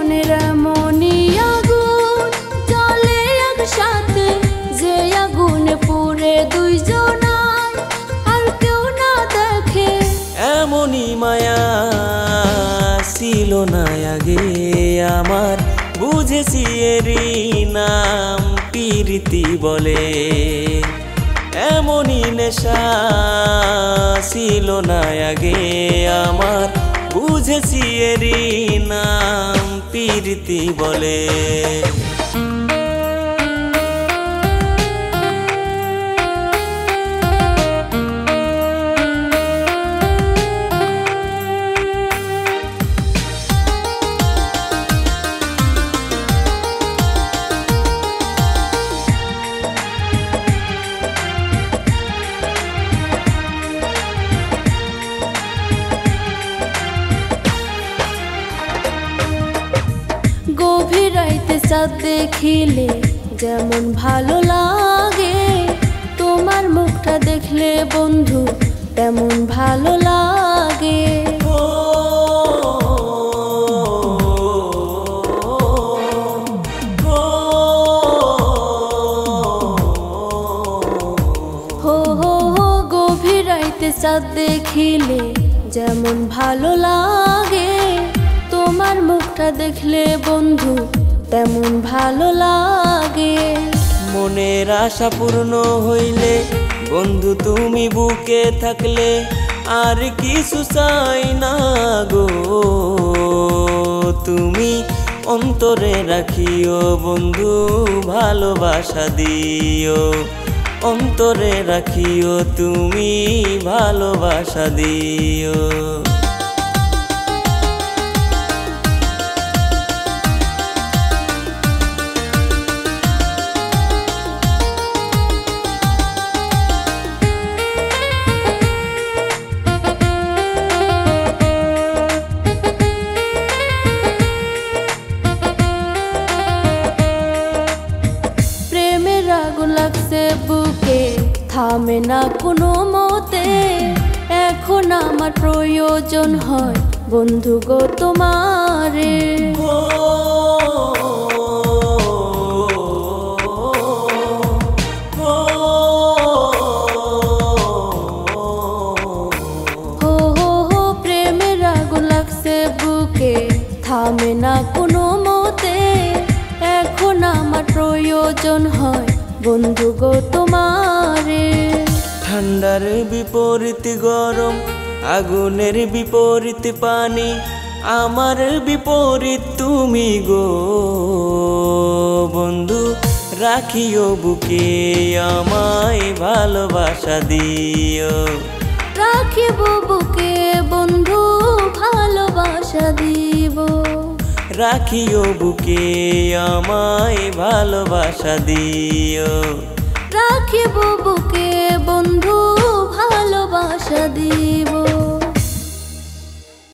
মনের এমনই আগুন জ্বলে একসাথে, যে আগুনে পুড়ে দুইজনায় আর কেউ না দেখে। এমনই মায়া ছিল না আগে আমার, বুঝেছি এরই নাম প্রীতি বলে। এমনই নেশা ছিল না আগে আমার, বুঝেছি এরই নাম প্রীতি বলে। গভীর রাইতে চাঁদ দেখিলে যেমন ভালো লাগে, তোমার মুখটা দেখলে বন্ধু তেমন ভালো লাগে। হো হো হো, গভীর রাইতে চাঁদ দেখিলে যেমন ভালো লাগে, তোমার মুখটা দেখলে বন্ধু তেমন ভালো লাগে। মনের আশা পূর্ণ হইলে বন্ধু তুমি বুকে থাকলে, আর কিছু চাই না গো। তুমি অন্তরে রাখিও বন্ধু, ভালোবাসা দিও অন্তরে রাখিও, তুমি ভালোবাসা দিও। আগুন লাগছে বুকে, থামে না কোনো মতে, এখন আমার প্রয়োজন হয় বন্ধু গো তোমারে। হো হো হো, প্রেমের আগুন লাগছে বুকে, থামে না কোনো মতে, এখন আমার প্রয়োজন হয় বন্ধু গো তোমারে। ঠান্ডার বিপরীত গরম, আগুনের বিপরীত পানি, আমার বিপরীত তুমি গো বন্ধু। রাখিও বুকে আমায় ভালোবাসা দিও, রাখিব বুকে বন্ধু ভালোবাসা দিব। রাখিও বুকে আমায় ভালোবাসা দিও, রাখিব বুকে বন্ধু ভালোবাসা দিব।